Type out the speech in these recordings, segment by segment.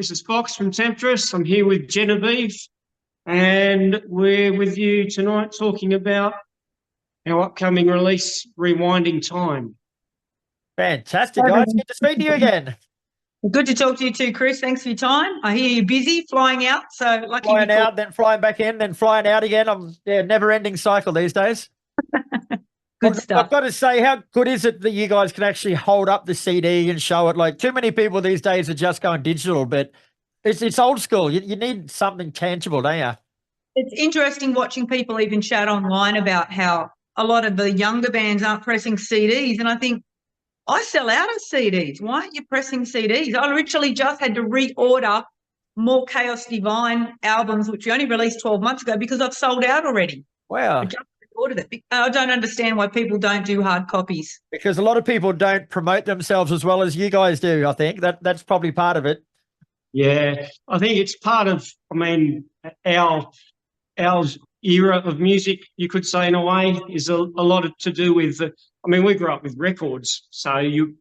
This is Fox from Temtris. I'm here with Genevieve, and we're with you tonight talking about our upcoming release, Rewinding Time. Fantastic, guys. Good to speak to you again. Good to talk to you too, Kris. Thanks for your time. I hear you're busy flying out, so lucky. Flying out, then flying back in, then flying out again. Never-ending cycle these days. Good stuff. I've got to say, how good is it that you guys can actually hold up the CD and show it? Like, too many people these days are just going digital, but it's old school. You need something tangible, don't you? It's interesting watching people even chat online about how a lot of the younger bands aren't pressing CDs, and I think, I sell out of CDs. Why aren't you pressing CDs? I literally just had to reorder more Chaos Divine albums, which we only released 12 months ago, because I've sold out already. Wow. I just reordered it. I don't understand why people don't do hard copies. Because a lot of people don't promote themselves as well as you guys do, I think. That's probably part of it. Yeah, I think it's part of, our era of music, you could say, in a way, is a lot to do with we grew up with records, so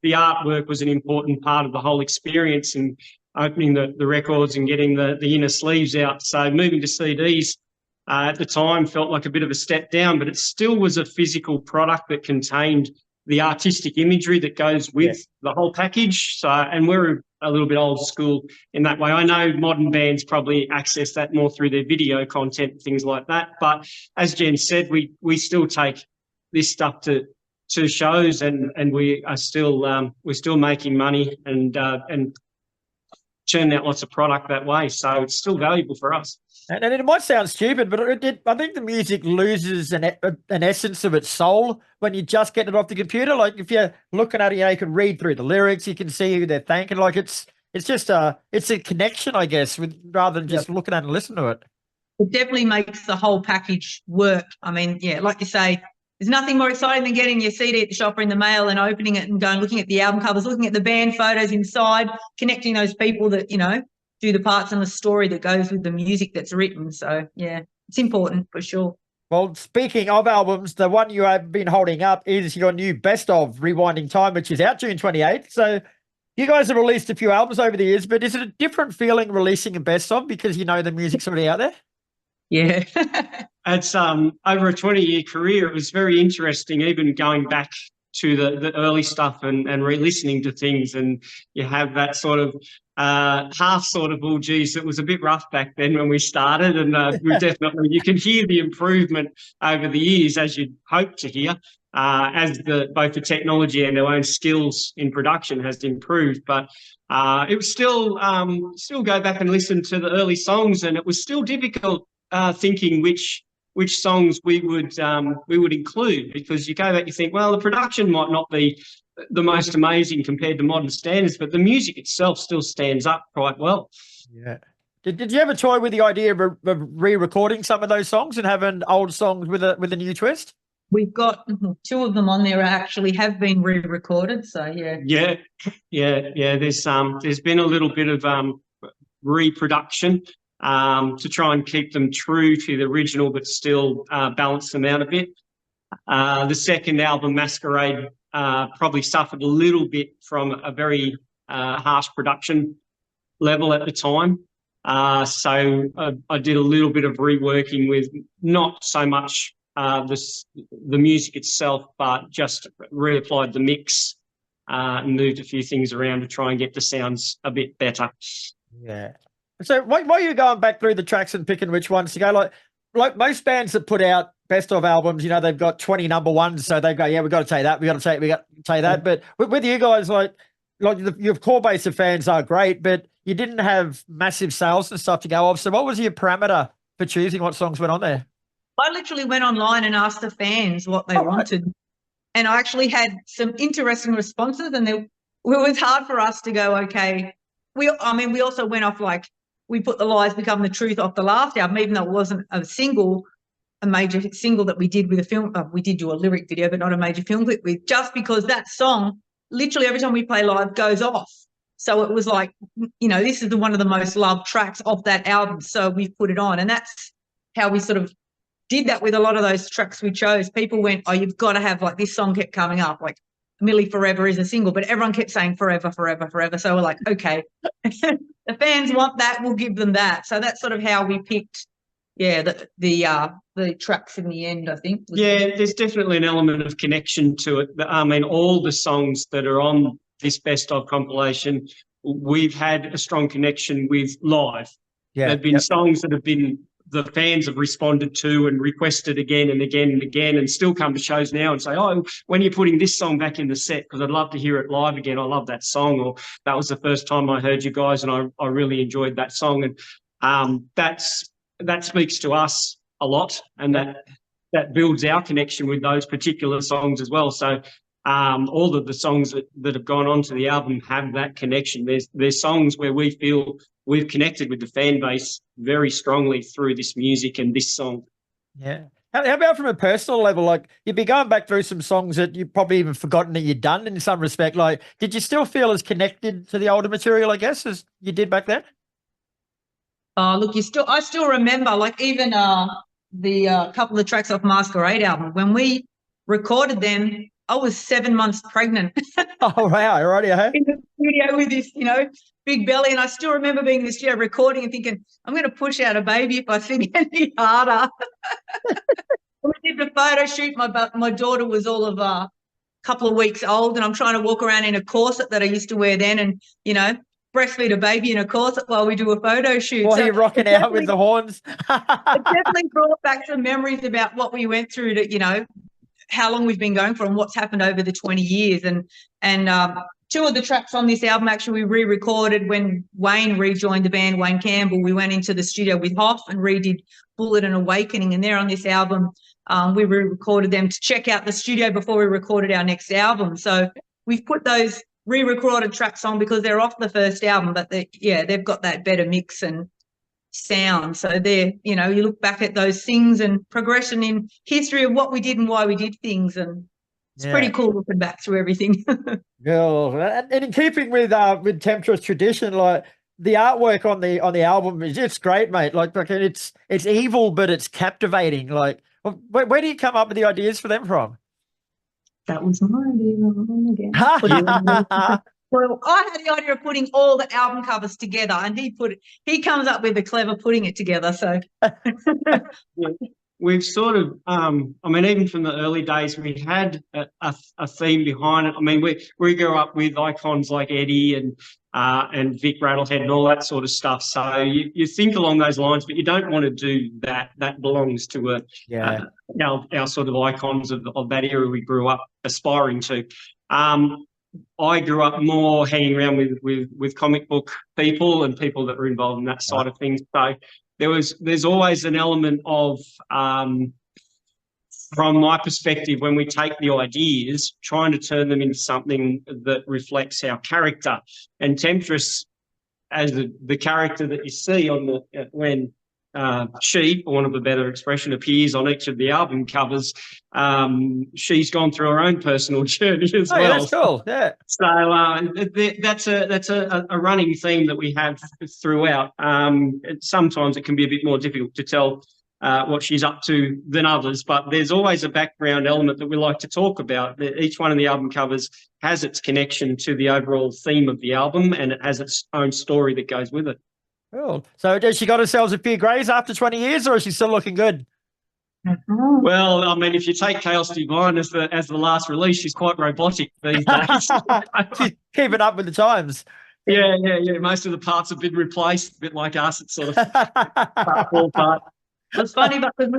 the artwork was an important part of the whole experience, and opening the records and getting the inner sleeves out. So moving to CDs at the time felt like a bit of a step down, but it still was a physical product that contained the artistic imagery that goes with the whole package. So, and we're a little bit old school in that way. I know modern bands probably access that more through their video content, things like that. But as Jen said, we still take this stuff to shows, and we are still we're still making money and churning out lots of product that way. So it's still valuable for us. And it might sound stupid, but I think the music loses an essence of its soul when you just get it off the computer. Like, if you're looking at it, you can read through the lyrics, you can see who they're thanking. Like, it's just it's a connection, I guess, rather than just looking at it and listening to it. It definitely makes the whole package work. Like you say, there's nothing more exciting than getting your CD at the shop or in the mail and opening it and going, looking at the album covers, looking at the band photos inside, connecting those people that, do the parts and the story that goes with the music that's written. So, yeah, it's important for sure. Well, speaking of albums, the one you have been holding up is your new Best of Rewinding Time, which is out June 28th. So you guys have released a few albums over the years, but is it a different feeling releasing a Best of because the music's already out there? Yeah. It's over a 20-year career. It was very interesting, even going back to the early stuff and re-listening to things, and you have that sort of half sort of, oh geez, it was a bit rough back then when we started, and you can hear the improvement over the years, as you'd hope to hear, as both the technology and our own skills in production has improved. But it was still go back and listen to the early songs, and it was still difficult thinking which songs we would include, because you go back, you think, well, the production might not be the most amazing compared to modern standards, but the music itself still stands up quite well. Yeah. Did you ever toy with the idea of re-recording some of those songs and having old songs with a new twist? We've got 2 of them on there actually have been re-recorded, so yeah. Yeah. There's been a little bit of reproduction to try and keep them true to the original, but still balance them out a bit. The second album, Masquerade, probably suffered a little bit from a very harsh production level at the time. So I did a little bit of reworking with not so much the music itself, but just reapplied the mix and moved a few things around to try and get the sounds a bit better. Yeah. So while you're going back through the tracks and picking which ones to go, like most bands that put out best of albums, they've got 20 number ones, so they go, yeah, we've got to take that, we got to take that. But with you guys, like your core base of fans are great, but you didn't have massive sales and stuff to go off. So what was your parameter for choosing what songs went on there? I literally went online and asked the fans what they wanted. And I actually had some interesting responses, and it was hard for us to go, okay. We also went off, like, we put The Lies Become the Truth off the last album, even though it wasn't a major single that we did with a film. We did do a lyric video, but not a major film clip with, just because that song, literally every time we play live, goes off. So it was like, this is one of the most loved tracks off that album, so we put it on. And that's how we sort of did that with a lot of those tracks we chose. People went, oh, you've got to have, like, this song kept coming up, like Millie Forever is a single, but everyone kept saying forever, forever, forever. So we're like, okay. the fans want that, we'll give them that. So that's sort of how we picked, the tracks in the end, I think. Yeah, there's definitely an element of connection to it. I mean, all the songs that are on this best of compilation, we've had a strong connection with live. Yeah, There've been songs that have been the fans have responded to and requested again and again and again, and still come to shows now and say, "Oh, when are you putting this song back in the set? Because I'd love to hear it live again. I love that song," or "That was the first time I heard you guys, and I really enjoyed that song." And that speaks to us a lot, and that builds our connection with those particular songs as well. So all of the songs that have gone on to the album have that connection. There's songs where we feel we've connected with the fan base very strongly through this music and this song. Yeah. How about from a personal level? Like, you'd be going back through some songs that you've probably even forgotten that you'd done in some respect. Like, did you still feel as connected to the older material, I guess, as you did back then? Oh, look, I still remember, like, even the couple of tracks off Masquerade album, when we recorded them, I was 7 months pregnant. Oh, wow. Alrighty, In the studio with this, big belly. And I still remember being in the studio recording and thinking, I'm going to push out a baby if I sing any harder. We did the photo shoot. My daughter was all of a couple of weeks old, and I'm trying to walk around in a corset that I used to wear then and, breastfeed a baby in a corset while we do a photo shoot. While you're rocking out with the horns. It definitely brought back some memories about what we went through to, how long we've been going for and what's happened over the 20 years. And two of the tracks on this album actually we re-recorded when Wayne rejoined the band, Wayne Campbell. We went into the studio with Hoff and redid Bullet and Awakening, and they're on this album. We re-recorded them to check out the studio before we recorded our next album. So we've put those re-recorded tracks on because they're off the first album, but they've got that better mix and sound. So they're, you look back at those things and progression in history of what we did and why we did things, and it's pretty cool looking back through everything. Cool. And in keeping with Temtris tradition, like, the artwork on the album is just great, mate. Like it's evil, but it's captivating. Like, where do you come up with the ideas for them from? That was my idea. Well, I had the idea of putting all the album covers together, and he comes up with the clever putting it together. So we've sort of, even from the early days, we had a theme behind it. I mean, we grew up with icons like Eddie and Vic Rattlehead and all that sort of stuff. So you think along those lines, but you don't want to do that. That belongs to our sort of icons of that era we grew up aspiring to. I grew up more hanging around with comic book people and people that were involved in that side of things. So there's always an element of, from my perspective, when we take the ideas, trying to turn them into something that reflects our character. And Temtris, as the character that you see on when she, for want of a better expression, appears on each of the album covers, she's gone through her own personal journey as well. Yeah, that's cool. Yeah. So that's a running theme that we have throughout. Sometimes it can be a bit more difficult to tell what she's up to than others, but there's always a background element that we like to talk about. Each one of the album covers has its connection to the overall theme of the album, and it has its own story that goes with it. Cool. So has she got herself a few greys after 20 years, or is she still looking good? Well, I mean, if you take Chaos Divine as the last release, she's quite robotic these days. She's keeping up with the times. Yeah. Most of the parts have been replaced, a bit like us. It's sort of fall apart. It's funny, because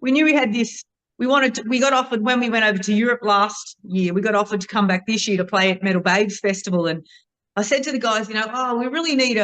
we knew we had this. We got offered when we went over to Europe last year. We got offered to come back this year to play at Metal Babes Festival, and I said to the guys, we really need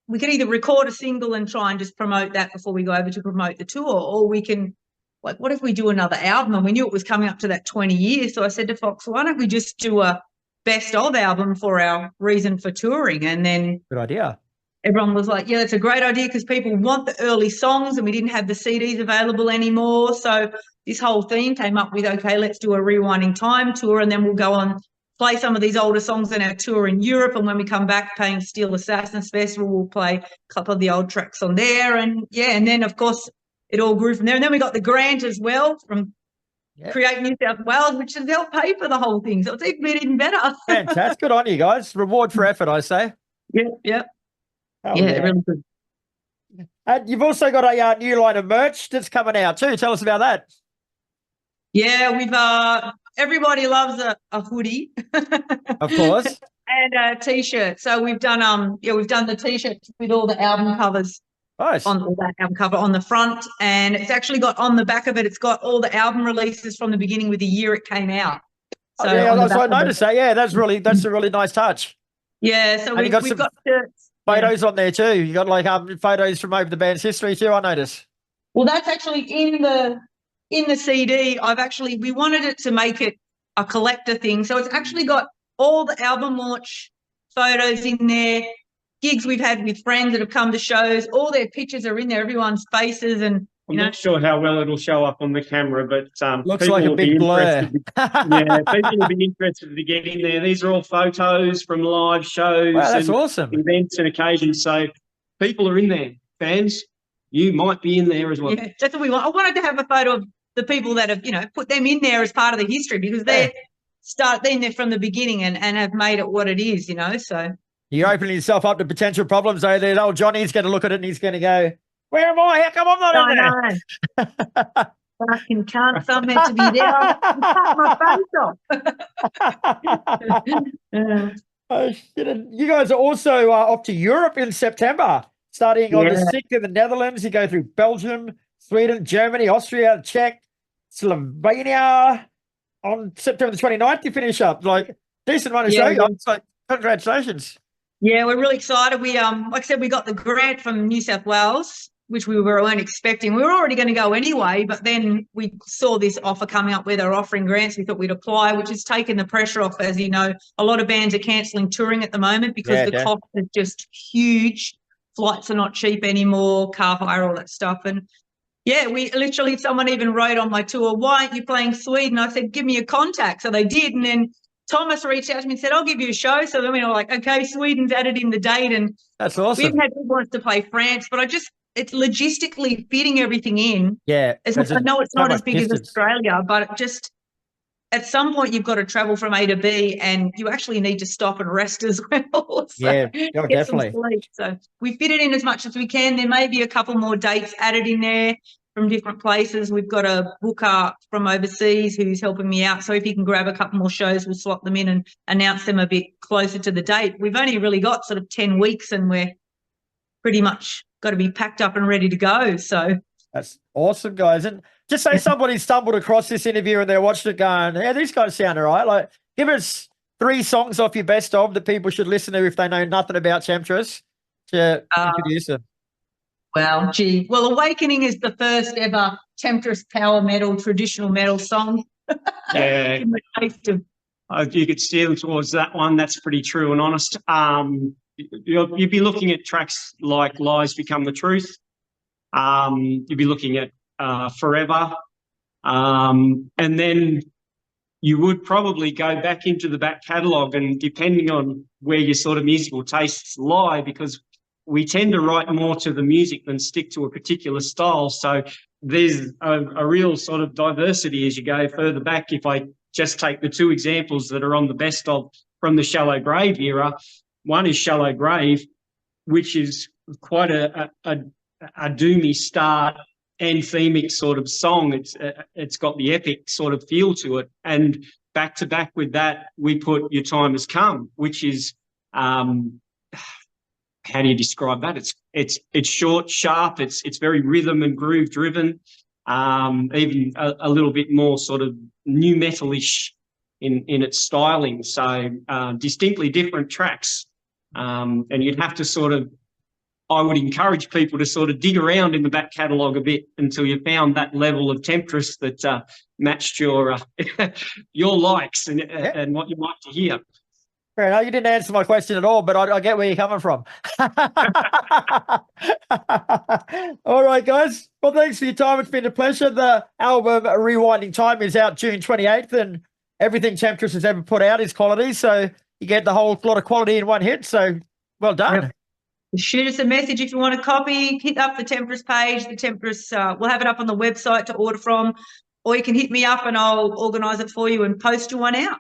we can either record a single and try and just promote that before we go over to promote the tour, or we can, like, what if we do another album? And we knew it was coming up to that 20 years. So I said to Fox, why don't we just do a best of album for our reason for touring? And then good idea. Everyone was like, yeah, that's a great idea, because people want the early songs and we didn't have the CDs available anymore. So this whole theme came up with, okay, let's do a Rewinding Time tour, and then we'll go on, play some of these older songs in our tour in Europe, and when we come back playing Steel Assassins Festival, we'll play a couple of the old tracks on there. And then of course it all grew from there. And then we got the grant as well from Create New South Wales, which has helped pay for the whole thing. So it's even better. Fantastic. Good on you guys. Reward for effort, I say. Yeah. Oh, Yeah, they're really good. And you've also got a new line of merch that's coming out too. Tell us about that. Yeah, we've everybody loves a hoodie. Of course. And a t-shirt. So we've done we've done the t-shirt with all the album covers Nice. on all that album cover on the front, and it's actually got on the back of it, it's got all the album releases from the beginning with the year it came out. So yeah, on the back I of noticed that. Yeah, that's a really nice touch. Yeah, so And you got we've some got shirts. Photos on there too. You got like photos from over the band's history too, I noticed. Well, that's actually in the CD. We wanted it to make it a collector thing. So it's actually got all the album launch photos in there, gigs we've had with friends that have come to shows, all their pictures are in there, everyone's faces, and I'm not sure how well it'll show up on the camera, but looks like a big blur. Yeah, people will be interested to get in there. These are all photos from live shows Wow, that's and awesome. events and occasions. So people are in there. Fans, you might be in there as well. Yeah, that's what we want. I wanted to have a photo of the people that have, put them in there as part of the history, because they're in there from the beginning and have made it what it is, so. You're opening yourself up to potential problems though. There's old Johnny's going to look at it and he's going to go, where am I? How come I'm not in there? Fucking cunt, I'm meant to be there. I'll cut my face off. Oh, shit. And you guys are also off to Europe in September, starting on the 6th in the Netherlands. You go through Belgium, Sweden, Germany, Austria, Czech, Slovenia. On September the 29th, you finish up. Like, decent run of show. Like, congratulations. Yeah, we're really excited. We like I said, we got the grant from New South Wales, which we weren't expecting. We were already going to go anyway, but then we saw this offer coming up where they're offering grants. We thought we'd apply, which has taken the pressure off. As you know, a lot of bands are cancelling touring at the moment because the cost is just huge. Flights are not cheap anymore, car hire, all that stuff. And yeah, we literally, someone even wrote on my tour, why aren't you playing Sweden? I said, give me a contact. So they did. And then Thomas reached out to me and said, I'll give you a show. So then we were like, okay, Sweden's added in the date. And that's awesome. We even had people want us to play France, but it's logistically fitting everything in. Yeah. I know it's not as big as Australia, but it just, at some point you've got to travel from A to B and you actually need to stop and rest as well. So definitely. Some sleep. So we fit it in as much as we can. There may be a couple more dates added in there from different places. We've got a booker from overseas who's helping me out. So if you can grab a couple more shows, we'll slot them in and announce them a bit closer to the date. We've only really got sort of 10 weeks and we're pretty much got to be packed up and ready to go. So that's awesome, guys. And just say somebody stumbled across this interview and they're watching it going, yeah, these guys sound all right. Like, give us 3 songs off your best of that people should listen to if they know nothing about Temtris to introduce them. Well, Awakening is the first ever Temtris power metal, traditional metal song. Yeah. You could steer them towards that one. That's pretty true and honest. You'd be looking at tracks like Lies Become the Truth. You'd be looking at Forever. And then you would probably go back into the back catalogue, and depending on where your sort of musical tastes lie, because we tend to write more to the music than stick to a particular style. So there's a real sort of diversity as you go further back. If I just take the 2 examples that are on the best of from the Shallow Grave era, one is Shallow Grave, which is quite a doomy start, anthemic sort of song. It's got the epic sort of feel to it. And back to back with that, we put Your Time Has Come, which is how do you describe that? It's short, sharp. It's very rhythm and groove driven. Even a little bit more sort of new metalish in its styling. So distinctly different tracks. And you'd have to sort of, I would encourage people to sort of dig around in the back catalogue a bit until you found that level of Temtris that matched your likes and what you like to hear. Fair enough. You didn't answer my question at all, but I get where you're coming from. All right, guys. Well, thanks for your time. It's been a pleasure. The album Rewinding Time is out June 28th, and everything Temtris has ever put out is quality. So you get the whole lot of quality in one hit. So well done. Yep. Shoot us a message if you want a copy. Hit up the Temtris page. The Temtris, we'll have it up on the website to order from, or you can hit me up and I'll organise it for you and post you one out.